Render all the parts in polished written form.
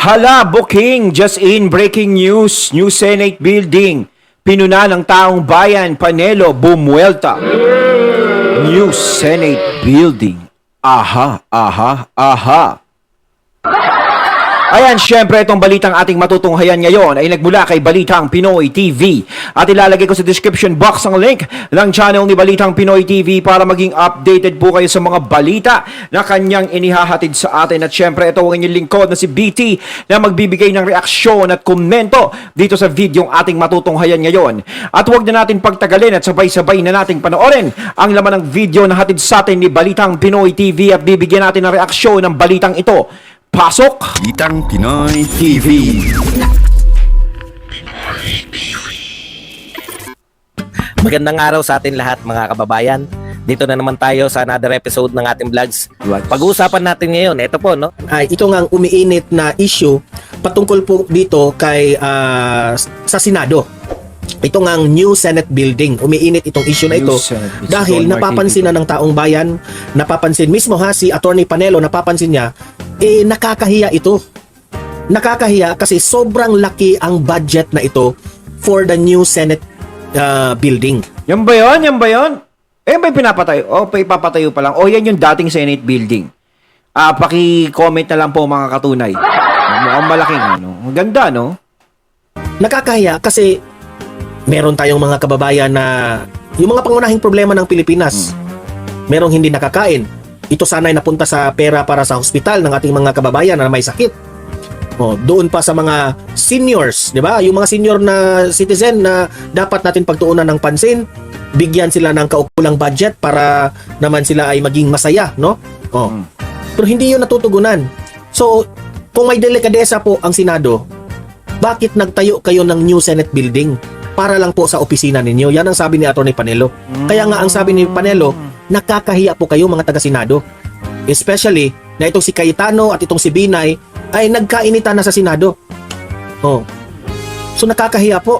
Hala, booking! Just in, breaking news. New Senate building. Pinuna ng taong bayan, Panelo, bumuelta. New Senate building. Aha, aha, aha. Ayan, syempre itong balitang ating matutunghayan ngayon ay nagmula kay Balitang Pinoy TV. At ilalagay ko sa description box ang link ng channel ni Balitang Pinoy TV para maging updated po kayo sa mga balita na kanyang inihahatid sa atin. At syempre ito ang inyong lingkod na si BT na magbibigay ng reaksyon at komento dito sa video ang ating matutunghayan ngayon. At huwag na natin pagtagalin at sabay-sabay na nating panoorin ang laman ng video na hatid sa atin ni Balitang Pinoy TV at bibigyan natin ng reaksyon ng balitang ito. Pasok! Balitang Pinoy TV. Magandang araw sa atin lahat mga kababayan. Dito na naman tayo sa another episode ng ating vlogs. Pag-uusapan natin ngayon, ito po, no? Ito nga ang umiinit na issue patungkol po dito kay sa Senado. Ito nga ang new Senate building. Umiinit itong issue na ito dahil napapansin na ng taong bayan, napapansin mismo si Attorney Panelo, napapansin niya, nakakahiya ito. Nakakahiya kasi sobrang laki ang budget na ito for the new Senate building. Yan ba yun? Yan ba yun? May pinapatayo. Ipapatayo pa lang. Yan yung dating Senate building. Paki-comment na lang po mga katunay. Mukhang malaking ano. Ang ganda, no? Nakakahiya kasi meron tayong mga kababayan na yung mga pangunahing problema ng Pilipinas. Merong hindi nakakain. Ito sana ay napunta sa pera para sa hospital ng ating mga kababayan na may sakit. Doon pa sa mga seniors, di ba? Yung mga senior na citizen na dapat natin pagtuunan ng pansin, bigyan sila ng kaukulang budget para naman sila ay maging masaya, no? Pero hindi yun natutugunan. So, kung may delikadesa po ang Senado, bakit nagtayo kayo ng new Senate building? Para lang po sa opisina ninyo. Yan ang sabi ni Atty. Panelo. Kaya nga ang sabi ni Panelo, nakakahiya po kayo mga taga-Senado. Especially na itong si Cayetano at itong si Binay ay nagkainitan na sa Senado. So nakakahiya po.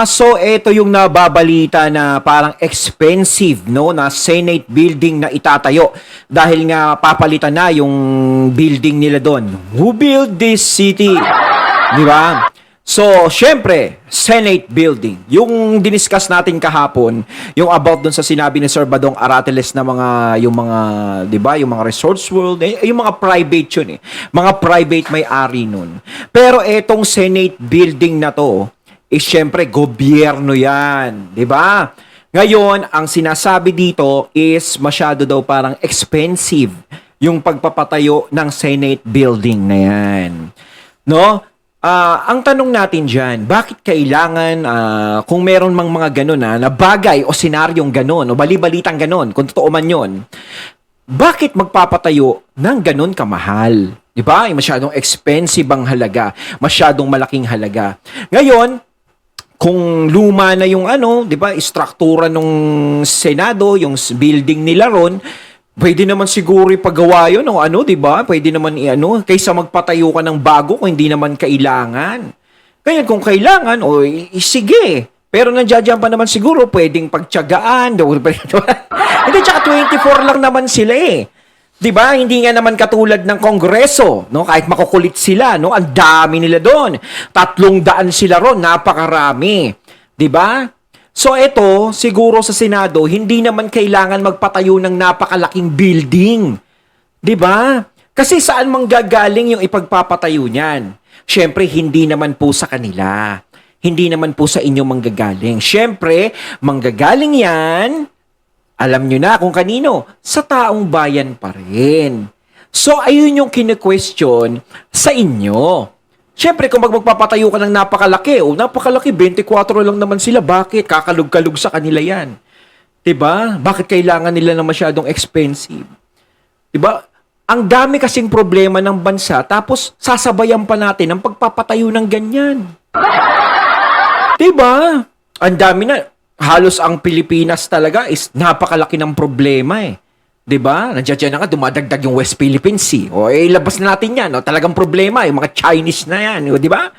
So ito yung nababalita na parang expensive, no, na Senate building na itatayo dahil nga papalitan na yung building nila doon. Who built this city? Di ba? So, syempre, Senate building. Yung diniscuss natin kahapon, yung about dun sa sinabi ni Sir Badong Arateles na yung mga, 'di ba, yung mga Resorts World, yung mga private yun eh. Mga private may-ari nun. Pero etong Senate building na to, syempre gobyerno 'yan, 'di ba? Ngayon, ang sinasabi dito is masyado daw parang expensive yung pagpapatayo ng Senate building na 'yan. No? Ang tanong natin dyan, bakit kailangan, kung meron mang mga ganun na bagay o senaryong ganun, o bali-balitang ganun, kung totoo man yun, bakit magpapatayo ng ganun kamahal? Diba? Masyadong expensive ang halaga, masyadong malaking halaga. Ngayon, kung luma na yung diba, istruktura ng Senado, yung building nila ron, pwede naman siguro ipagawa yun o diba? Pwede naman kaysa magpatayo ka ng bago kung hindi naman kailangan. Kaya kung kailangan, sige. Pero nandiyan pa naman siguro, pwedeng pagtiyagaan. Hindi, tsaka 24 lang naman sila eh. Diba? Hindi nga naman katulad ng Kongreso, no? Kahit makukulit sila, no? Ang dami nila doon. 300 sila ron, napakarami. Diba? So ito, siguro sa Senado, hindi naman kailangan magpatayo ng napakalaking building. 'Di ba? Kasi saan manggagaling yung ipagpapatayo niyan? Syempre, hindi naman po sa kanila. Hindi naman po sa inyo manggagaling. Syempre, manggagaling yan, alam nyo na kung kanino, sa taong bayan pa rin. So, ayun yung kine-question sa inyo. Siyempre, kung magpapatayo ka ng napakalaki, napakalaki, 24 lang naman sila. Bakit? Kakalug-kalug sa kanila yan. Diba? Bakit kailangan nila na masyadong expensive? Diba? Ang dami kasing problema ng bansa, tapos sasabayan pa natin ang pagpapatayo ng ganyan. Diba? Ang dami na. Halos ang Pilipinas talaga is napakalaki ng problema eh. 'Di ba? Nandiyan na nga dumadagdag yung West Philippine Sea. Ilabas na natin 'yan, Talagang problema yung mga Chinese na 'yan, 'di ba?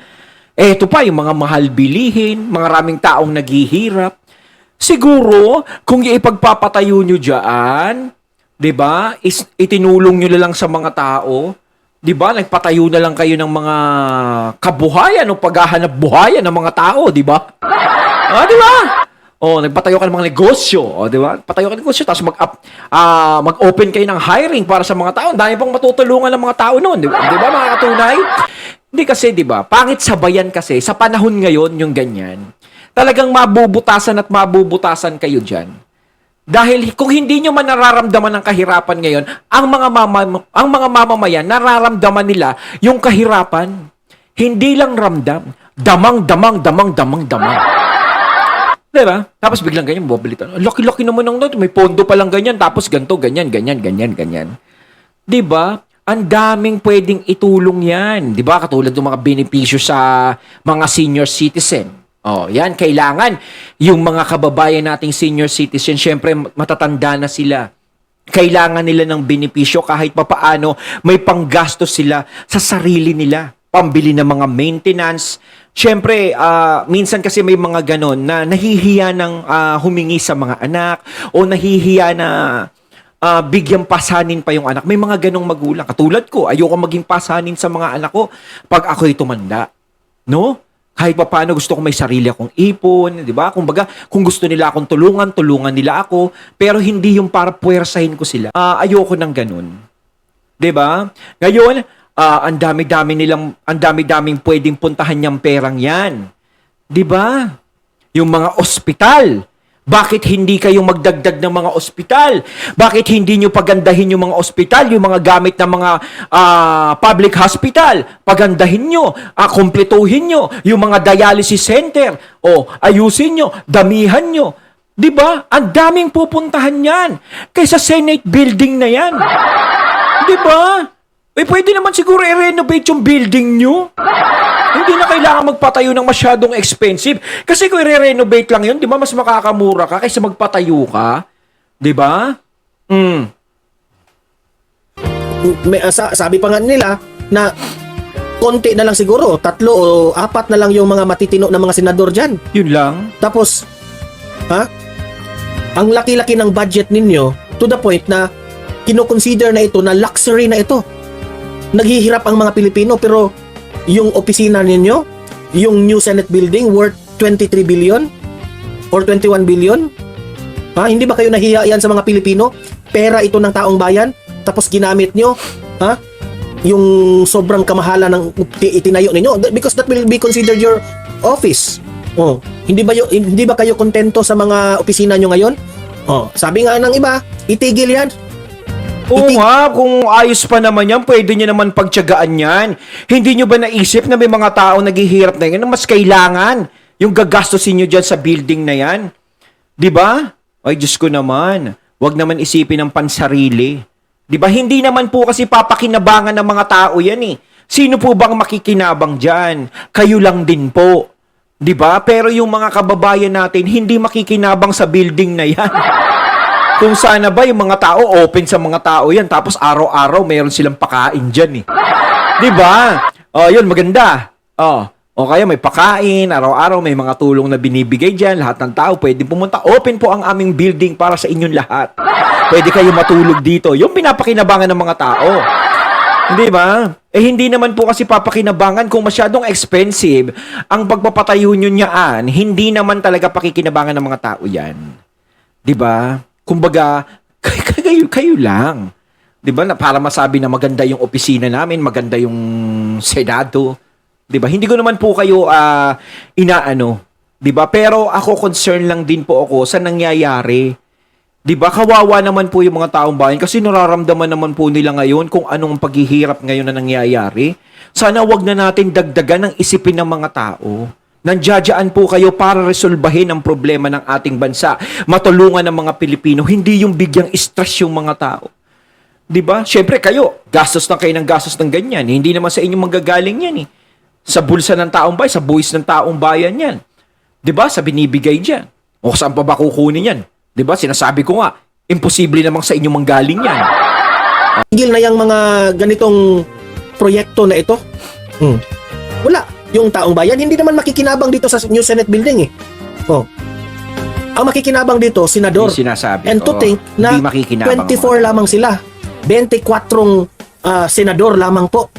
Ito pa yung mga mahal bilihin, mga raming taong naghihirap. Siguro kung ipagpapatayo nyo diyan, 'di ba? Is itinulong nyo na lang sa mga tao, 'Di ba? Nagpatayo na lang kayo ng mga kabuhayan o paghahanap buhayan ng mga tao, 'di ba? Ah, 'di ba? Oh, nagpatayo ka ng mga negosyo, oh, 'di ba? Patayo ka ng negosyo tapos mag-open kayo ng hiring para sa mga tao. Ang dami pang matutulungan ng mga tao noon, 'di ba? 'Di ba, mga katunay? Hindi kasi, 'di ba? Pangit sabayan kasi sa panahon ngayon yung ganyan. Talagang mabubutasan at mabubutasan kayo diyan. Dahil kung hindi nyo man nararamdaman ng kahirapan ngayon, ang mga mamamayan nararamdaman nila yung kahirapan. Hindi lang ramdam, damang. Diba? Tapos biglang ganyan, bubalitan. Laki-laki naman ng note, may pondo pa lang ganyan, tapos ganito, ganyan. Diba? Ang daming pwedeng itulong yan. Diba? Katulad ng mga benepisyo sa mga senior citizen. Oh, yan, kailangan yung mga kababayan nating senior citizen, syempre matatanda na sila. Kailangan nila ng benepisyo kahit papaano may panggastos sila sa sarili nila. Pambili ng mga maintenance. Syempre, minsan kasi may mga ganon na nahihiya ng humingi sa mga anak o nahihiya na bigyang pasanin pa yung anak. May mga ganong magulang. Katulad ko, ayoko maging pasanin sa mga anak ko pag ako'y tumanda. No? Kahit pa paano gusto ko may sarili akong ipon, di ba? Kumbaga, kung gusto nila akong tulungan nila ako, pero hindi yung para puwersahin ko sila. Ayoko ng ganun. Di ba? Ngayon, ang dami-daming pwedeng puntahan niyang perang yan. Di ba? Yung mga ospital. Bakit hindi kayo magdagdag ng mga ospital? Bakit hindi nyo pagandahin yung mga ospital, yung mga gamit ng mga public hospital? Pagandahin nyo, kumpletuhin nyo, yung mga dialysis center, o ayusin nyo, damihan nyo. Diba? Ang daming pupuntahan yan. Kaysa Senate building na yan. Diba? Pwede naman siguro i-renovate yung building nyo. Hindi na kailangan magpatayo ng masyadong expensive. Kasi kung i-renovate lang yun, di ba, mas makakamura ka kaysa magpatayo ka? Di ba? Sabi pa nga nila na konti na lang siguro, 3 o 4 na lang yung mga matitino na mga senador dyan. Yun lang. Tapos, ang laki-laki ng budget ninyo to the point na kinoconsider na ito na luxury na ito. Naghihirap ang mga Pilipino pero yung opisina ninyo, yung new Senate building worth 23 billion or 21 billion? Hindi ba kayo nahiya yan sa mga Pilipino? Pera ito ng taong bayan, tapos ginamit nyo, yung sobrang kamahalan ng itinayo ninyo because that will be considered your office. Hindi ba kayo kontento sa mga opisina nyo ngayon? Sabi nga ng iba, itigil yan. Oo nga, kung ayos pa naman yan, pwede nyo naman pagtiyagaan yan. Hindi nyo ba naisip na may mga tao naghihirap na yan na mas kailangan yung gagastosin nyo dyan sa building na yan? Diba? Ay, Diyos ko naman. Huwag naman isipin ng pansarili. Diba? Hindi naman po kasi papakinabangan ng mga tao yan eh. Sino po bang makikinabang dyan? Kayo lang din po. Diba? Pero yung mga kababayan natin, hindi makikinabang sa building na yan. Kung sana ba yung mga tao, open sa mga tao yan, tapos araw-araw mayroon silang pakain dyan eh. Diba? Yun, maganda. O kaya may pakain, araw-araw may mga tulong na binibigay dyan, lahat ng tao pwede pumunta. Open po ang aming building para sa inyong lahat. Pwede kayo matulog dito. Yung pinapakinabangan ng mga tao. Hindi ba? Hindi naman po kasi papakinabangan kung masyadong expensive ang pagpapatayo nyo niyaan, hindi naman talaga pakikinabangan ng mga tao yan. Di ba? Kumbaga, kayo lang. 'Di ba? Para masabi na maganda yung opisina namin, maganda yung Senado. 'Di ba? Hindi ko naman po kayo inaano, 'di ba? Pero ako concern lang din po ako sa nangyayari. 'Di ba? Kawawa naman po yung mga taong bayan kasi nararamdaman naman po nila ngayon kung anong paghihirap ngayon na nangyayari. Sana wag na natin dagdagan ng isipin ng mga tao. Nandiyadyaan po kayo para resolbahin ang problema ng ating bansa. Matulungan ng mga Pilipino, hindi yung bigyang stress yung mga tao. 'Di ba? Syempre kayo, gastos na kayo ng gastos ng ganyan. Hindi naman sa inyo manggagaling yan eh. Sa bulsa ng taong bayan, sa buwis ng taong bayan yan. 'Di ba? Sa binibigay diyan. O saan pa ba kukunin yan? 'Di ba? Sinasabi ko nga, imposible namang sa inyo manggaling yan. Tigil na yung mga ganitong proyekto na ito. Wala. Yung taong bayan, hindi naman makikinabang dito sa new Senate building eh. Ang makikinabang dito, senador. Yung sinasabi. And to think na 24 lamang sila. 24 senador lamang po.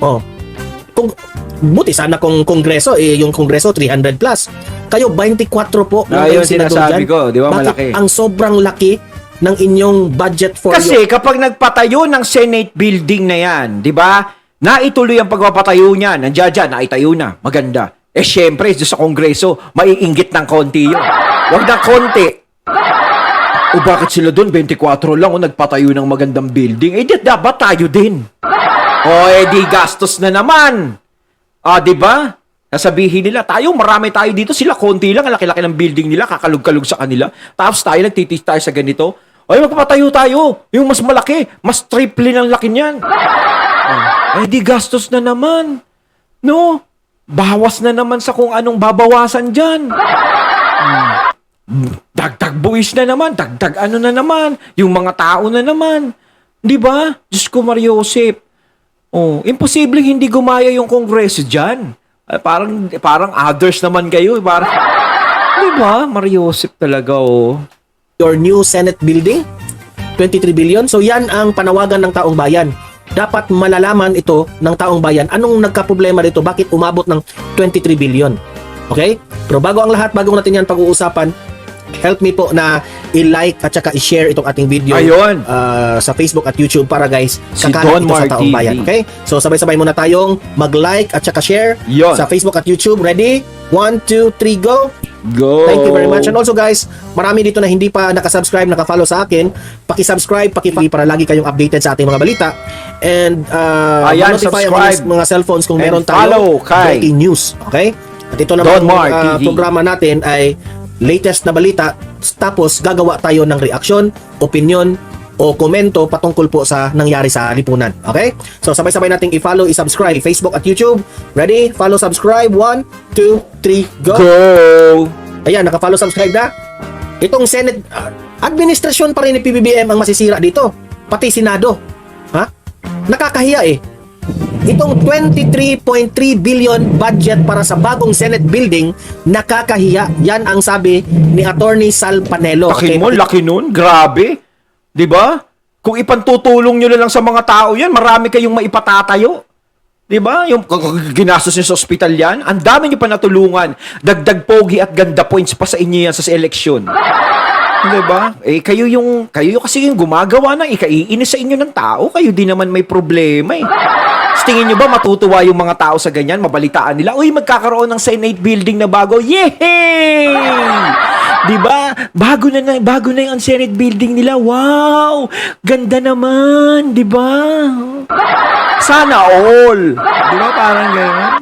Oh. Kung buti sana kung kongreso yung kongreso 300 plus. Kayo 24 po ng Yun senador sinasabi dyan. ko, di ba, Bakit malaki? ang sobrang laki ng inyong budget for Kasi kapag nagpatayo ng Senate building na yan, di ba, naituloy ang pagpapatayo niyan, nandiyan dyan, naitayo na, maganda. Syempre, doon sa kongreso, maiinggit ng konti yun. Huwag ng konti. O bakit sila doon, 24 lang, nagpatayo ng magandang building? Di dapat tayo din. Di gastos na naman. Di ba? Nasabihin nila, marami tayo dito, sila konti lang, ang laki-laki ng building nila, kakalug-kalug sa kanila. Tapos tayo, nagtitis tayo sa ganito. Magpapatayo tayo. Yung mas malaki, mas triple ng laki niyan. Di gastos na naman. No? Bawas na naman sa kung anong babawasan dyan. Dagdag buwis na naman, dagdag ano na naman, yung mga tao na naman. Di ba? Diyos ko, Mariosep. Imposibleng hindi gumaya yung kongreso dyan. Parang others naman kayo. Di ba? Mariosep talaga, your new Senate building? 23 billion. So yan ang panawagan ng taong bayan. Dapat malalaman ito ng taong bayan. Anong nagkaproblema dito? Bakit umabot ng 23 billion? Okay? Pero bago ang lahat, bago natin yan pag-uusapan, help me po na i-like at saka i-share itong ating video Ayun. sa Facebook at YouTube para guys, Si kakalat Don ito sa taong TV. bayan. Okay? So sabay-sabay muna tayong mag-like at saka share Yun. sa Facebook at YouTube. Ready? 1, 2, 3, go! Go! Thank you very much. And also guys, marami dito na hindi pa nakasubscribe, nakafollow sa akin. Paki-subscribe, para lagi kayong updated sa ating mga balita. And Ayan, notify ang subscribe. mga cellphones kung And meron follow tayong kay breaking news. Okay? At ito Don naman Mar TV. programa natin ay latest na balita. Tapos gagawa tayo ng reaksyon, opinion, o komento patungkol po sa nangyari sa lipunan. Okay? So sabay-sabay nating i-follow, i-subscribe Facebook at YouTube. Ready? Follow, subscribe. 1, 2, 3, go! Go! Ayan, naka-follow, subscribe na. Itong Senate, administrasyon pa rin ni PBBM ang masisira dito. Pati Senado. Ha? Nakakahiya eh. Itong 23.3 billion budget para sa bagong Senate building, nakakahiya. Yan ang sabi ni Attorney Sal Panelo. Laki mo, laki nun. Grabe. Di ba? Kung ipantutulong nyo na lang sa mga tao yan, marami kayong maipatatayo. Di ba? Yung ginastos nyo sa ospital yan, ang dami nyo pa natulungan. Dagdag pogi at ganda points pa sa inyo yan sa eleksyon. Di ba? Kayo kasi yung gumagawa ng ikaiinis sa inyo ng tao, kayo din naman may problema eh. Tingin nyo ba matutuwa yung mga tao sa ganyan? Mabalitaan nila, uy, magkakaroon ng Senate building na bago. Yay! Di ba? Bago na yung Senate building nila. Wow! Ganda naman, di ba? Sana all. Di ba parang gano'n?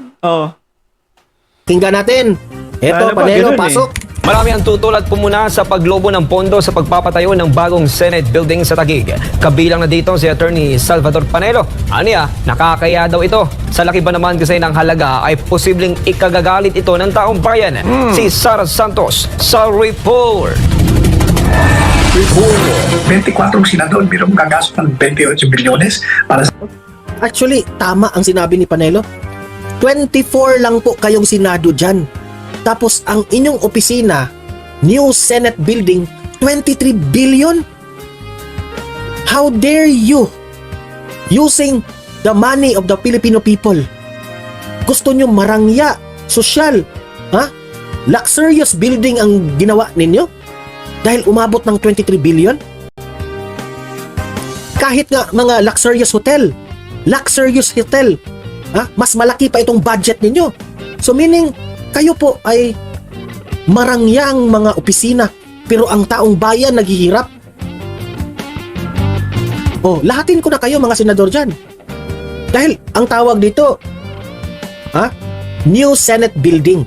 Tingnan natin. Eto, Ano ba? Panelo, Ganun eh. pasok. Marami ang tutulad po muna sa paglobo ng pondo sa pagpapatayo ng bagong Senate building sa Taguig. Kabilang na dito si Attorney Salvador Panelo. Aniya, nakakaya daw ito. Sa laki ba naman kasi ng halaga ay posibleng ikagagalit ito ng taong bayan. Si Sara Santos sa report. 24 senador, pero gagastos ng 28 bilyones para sa Actually, tama ang sinabi ni Panelo. 24 lang po kayong Senado dyan. Tapos ang inyong opisina, new Senate building, 23 billion? How dare you? Using the money of the Filipino people. Gusto nyo marangya, sosyal, ha? Luxurious building ang ginawa ninyo? Dahil umabot ng 23 billion? Kahit nga mga luxurious hotel, ha? Mas malaki pa itong budget ninyo. So meaning, kayo po ay marangyang mga opisina, pero ang taong bayan naghihirap. Lahatin ko na kayo mga senador dyan. Dahil ang tawag dito, new Senate building.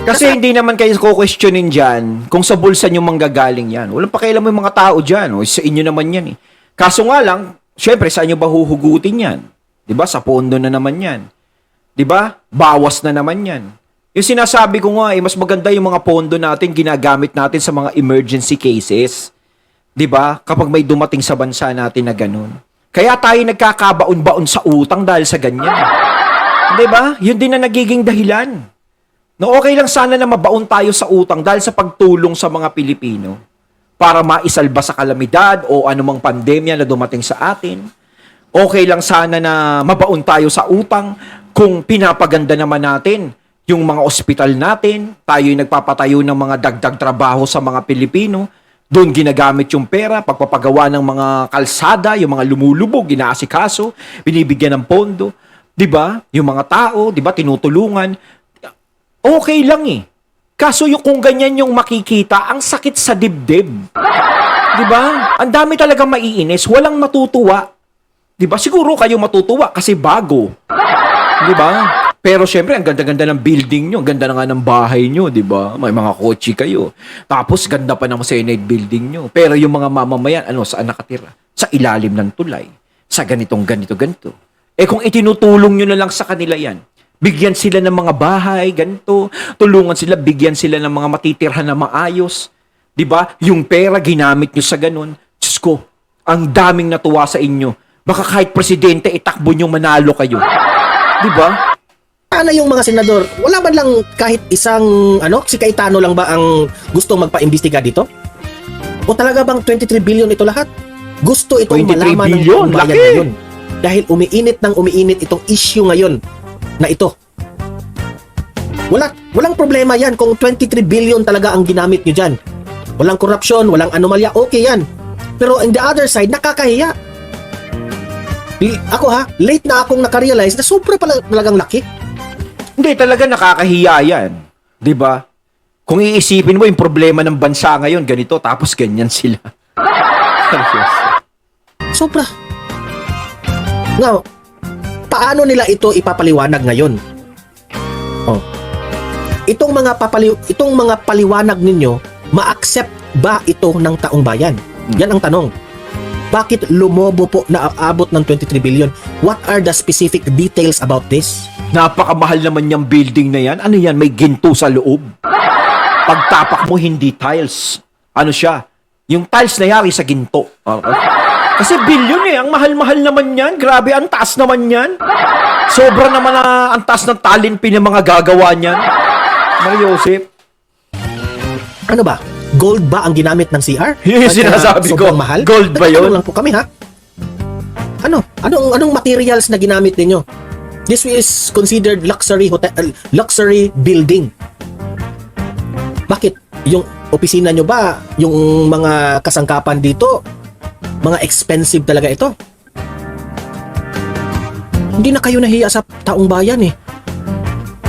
Kasi hindi naman kayo ko-questionin dyan kung sa bulsa nyo manggagaling yan. Walang pakialam mo yung mga tao dyan. Sa inyo naman yan eh. Kaso nga lang, syempre, saan nyo ba huhugutin yan? Diba? Sa pondo na naman yan. Diba? Bawas na naman yan. Yung sinasabi ko nga, mas maganda yung mga pondo natin, ginagamit natin sa mga emergency cases. Diba? Kapag may dumating sa bansa natin na ganun. Kaya tayo nagkakabaon-baon sa utang dahil sa ganyan. Diba? Yun din na nagiging dahilan. No, okay lang sana na mabaon tayo sa utang dahil sa pagtulong sa mga Pilipino para maisalba sa kalamidad o anumang pandemya na dumating sa atin. Okay lang sana na mabaon tayo sa utang kung pinapaganda naman natin yung mga ospital natin, tayo yung nagpapatayo ng mga dagdag trabaho sa mga Pilipino, doon ginagamit yung pera, pagpapagawa ng mga kalsada, yung mga lumulubog, inaasikaso, binibigyan ng pondo, 'di ba? Yung mga tao, 'di ba, tinutulungan. Okay lang eh. Kaso yung kung ganyan yung makikita, ang sakit sa dibdib. 'Di ba? Ang dami talagang maiinis, walang matutuwa. 'Di ba? Siguro kayo matutuwa kasi bago. 'Di ba? Pero syempre, ang ganda-ganda ng building nyo, ang ganda na nga ng bahay nyo, 'di ba? May mga kotse kayo. Tapos ganda pa ng Senate building nyo. Pero yung mga mamamayan, saan nakatira? Sa ilalim ng tulay. Sa ganito. Eh kung itinutulong nyo na lang sa kanila 'yan, bigyan sila ng mga bahay, ganito, tulungan sila, bigyan sila ng mga matitirhan na maayos. 'Di ba? Yung pera ginamit nyo sa ganun. Diyos ko, ang daming natuwa sa inyo. Baka kahit presidente itakbo nyo manalo kayo. 'Di ba? Sana yung mga senador, wala man lang kahit isang, si Cayetano lang ba ang gusto magpa-imbestiga dito? O talaga bang 23 billion ito lahat? Gusto itong 23 malaman ng billion, taong bayan laki! ngayon. Dahil umiinit itong issue ngayon na ito. Walang problema yan kung 23 billion talaga ang ginamit nyo dyan. Walang korupsyon, walang anomalya, okay yan. Pero on the other side, nakakahiya. Ako late na akong nakarealize na sobra pala talagang laki. Hindi, talaga nakakahiya yan. 'Di ba? Kung iisipin mo yung problema ng bansa ngayon, ganito, tapos ganyan sila. Sobra. Now, paano nila ito ipapaliwanag ngayon? Oh. Itong mga paliwanag ninyo, ma-accept ba ito ng taong bayan? Yan ang tanong. Bakit lumobo po na aabot ng 23 billion? What are the specific details about this? Napakamahal naman yung building na yan. Ano yan? May ginto sa loob. Pagtapak mo, hindi tiles. Ano siya? Yung tiles na yari sa ginto. Kasi billion eh. Ang mahal-mahal naman yan. Grabe, ang taas naman yan. Sobra naman ang taas ng talent ng mga gagawa niyan. Mario Joseph. Ano ba? Gold ba ang ginamit ng CR? Yung sinasabi ko. Sobrang mahal? Gold ba yun? Nagtatanong lang po kami Anong materials na ginamit ninyo? This is considered luxury building. Bakit? Yung opisina nyo ba, yung mga kasangkapan dito, mga expensive talaga ito? Hindi na kayo nahiya sa taong bayan eh.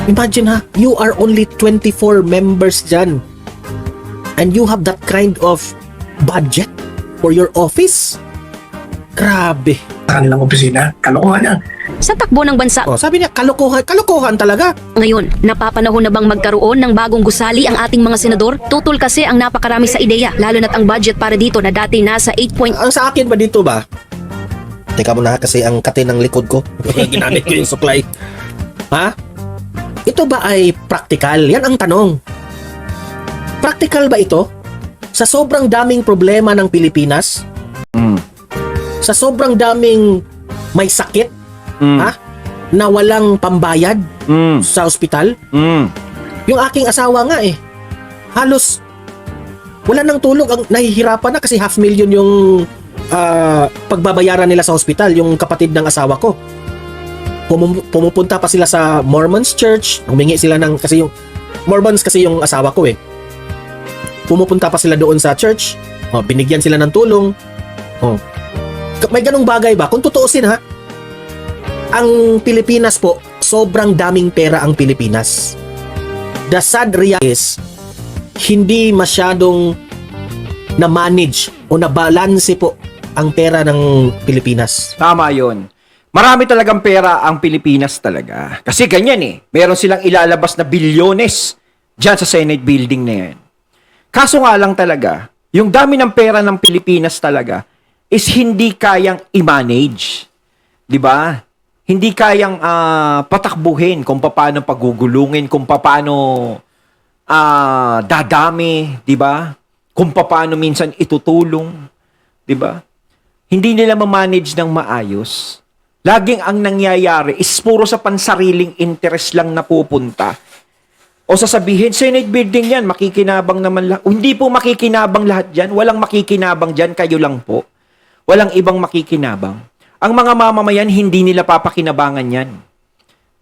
Imagine you are only 24 members dyan. And you have that kind of budget for your office? Grabe. Sa kanilang opisina, kalokohan yan. Sa takbo ng bansa Sabi niya, kalokohan talaga. ngayon, napapanahon na bang magkaroon ng bagong gusali ang ating mga senador? Tutol kasi ang napakarami sa ideya, lalo na't ang budget para dito na dati nasa 8. Ang sa akin ba dito ba? Teka muna kasi ang katin ng likod ko. Ginamit ko yung supply. Ito ba ay practical? Yan ang tanong. Practical ba ito? Sa sobrang daming problema ng Pilipinas? Sa sobrang daming may sakit? Na walang pambayad sa ospital? Yung aking asawa nga halos wala nang tulog, ang nahihirapan na kasi 500,000 yung pagbabayaran nila sa ospital, yung kapatid ng asawa ko. Pumupunta pa sila sa Mormons Church, humingi sila ng, kasi yung Mormons kasi yung asawa ko pumupunta pa sila doon sa church, binigyan sila ng tulong. May ganong bagay ba? Kung tutuusin ang Pilipinas po, sobrang daming pera ang Pilipinas. The sad reality is, hindi masyadong na-manage o na-balance po ang pera ng Pilipinas. Tama yun. Marami talagang pera ang Pilipinas talaga. Kasi ganyan meron silang ilalabas na bilyones dyan sa Senate building na yan. Kaso nga lang talaga, yung dami ng pera ng Pilipinas talaga is hindi kayang i-manage. 'Di ba? Hindi kayang patakbuhin kung paano pagugulungin, kung paano dadami, 'di ba? Kung paano minsan itutulong, 'di ba? Hindi nila ma-manage ng maayos. Laging ang nangyayari is puro sa pansariling interest lang napupunta. O sasabihin, Senate building yan, makikinabang naman lahat. Hindi po makikinabang lahat dyan. Walang makikinabang dyan, kayo lang po. Walang ibang makikinabang. Ang mga mamamayan, hindi nila papakinabangan yan.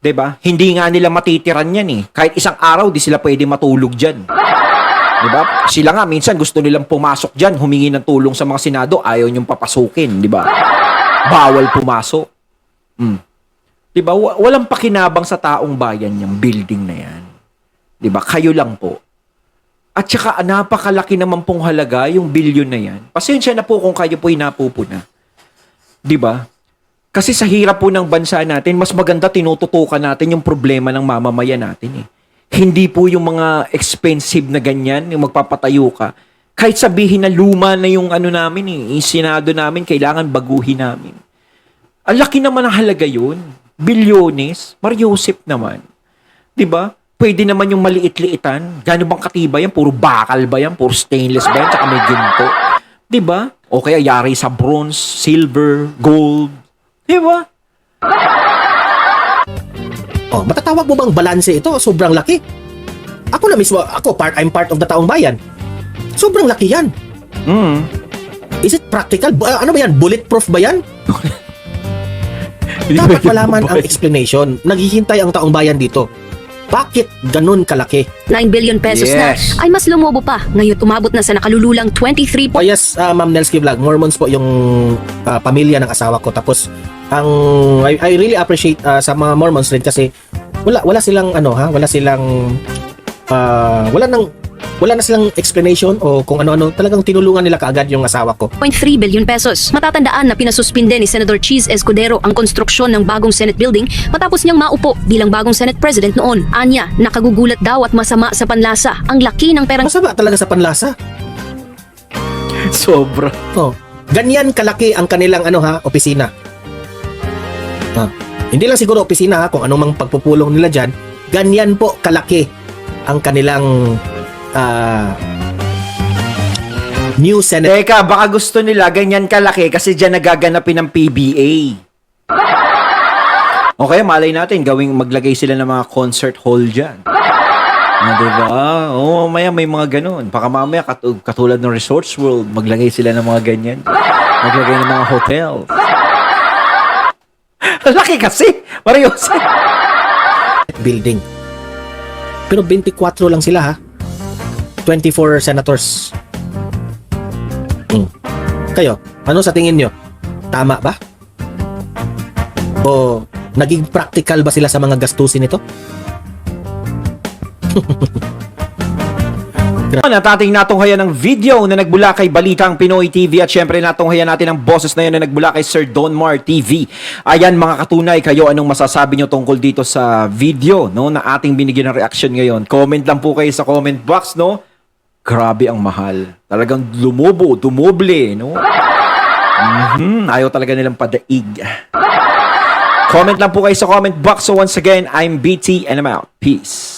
'Di ba? Hindi nga nila matitiran yan eh. Kahit isang araw, di sila pwede matulog dyan. 'Di ba? Sila nga, minsan gusto nilang pumasok dyan, humingi ng tulong sa mga Senado, ayaw niyong papasukin, 'di ba? Bawal pumasok. 'Di ba? Walang pakinabang sa taong bayan yung building na yan. 'Di ba? Kayo lang po. At saka napakalaki naman pong halaga yung bilyon na yan. Pasensya na po kung kayo po'y napupuna. 'Di ba? Kasi sa hirap po ng bansa natin, mas maganda tinututukan natin yung problema ng mamamayan natin eh. Hindi po yung mga expensive na ganyan, yung magpapatayo ka. Kahit sabihin na luma na yung ano namin eh, yung Senado namin, kailangan baguhin namin. Ang laki naman ang halaga yun. Bilyones, Mariusip naman. 'Di ba? Pwede naman yung maliit-liitan. Gano'n bang katiba yan? Puro bakal ba yan? Puro stainless ba yan? Tsaka may ginto. 'Di ba? O kaya yari sa bronze, silver, gold. 'Di ba? Oh, matatawag mo bang balanse ito? Sobrang laki. Ako na mismo, I'm part of the taong bayan. Sobrang laki yan. Is it practical? Ano ba yan? Bulletproof ba yan? Dapat malaman ang explanation. Naghihintay ang taong bayan dito. Bakit ganun kalaki? 9 billion pesos Yes. na ay mas lumobo pa. Ngayon umabot na sa nakalululang 23 Oh yes, Ma'am Nelsky Vlog, Mormons po yung pamilya ng asawa ko. Tapos I really appreciate sa mga Mormons rin kasi wala silang wala na silang explanation o kung ano-ano, talagang tinulungan nila kaagad yung asawa ko. 3 billion pesos. Matatandaan na pinasuspinde ni Senator Cheese Escudero ang konstruksyon ng bagong Senate building matapos niyang maupo bilang bagong Senate President noon. Anya, nakagugulat daw at masama sa panlasa ang laki ng perang Masama talaga sa panlasa. Sobra. Oh, ganyan kalaki ang kanilang opisina. Hindi lang siguro opisina kung anong mang pagpupulong nila dyan, ganyan po kalaki ang kanilang new Senate. Teka, baka gusto nila ganyan kalaki kasi dyan nagaganapin ng PBA. O kaya malay natin, maglagay sila ng mga concert hall dyan. Diba? Oo, maya may mga ganun. Baka mamaya katulad ng Resorts World, maglagay sila ng mga ganyan. Maglagay ng mga hotel. Laki kasi! Marius! Building. Pero 24 lang sila ha. 24 senators. Kayo, ano sa tingin nyo? Tama ba? O naging practical ba sila sa mga gastusin nito? Natating natunghayan ng video na nagbula kay Balitang Pinoy TV at syempre natunghayan natin ang boses na yun na nagbula kay Sir Donmar TV. Ayan mga katunay, kayo anong masasabi nyo tungkol dito sa video na ating binigyan ng reaction ngayon? Comment lang po kayo sa comment box, no? Grabe ang mahal. Talagang dumoble, no? Ayaw talaga nilang padaig. Comment lang po kayo sa comment box. So once again, I'm BT and I'm out. Peace.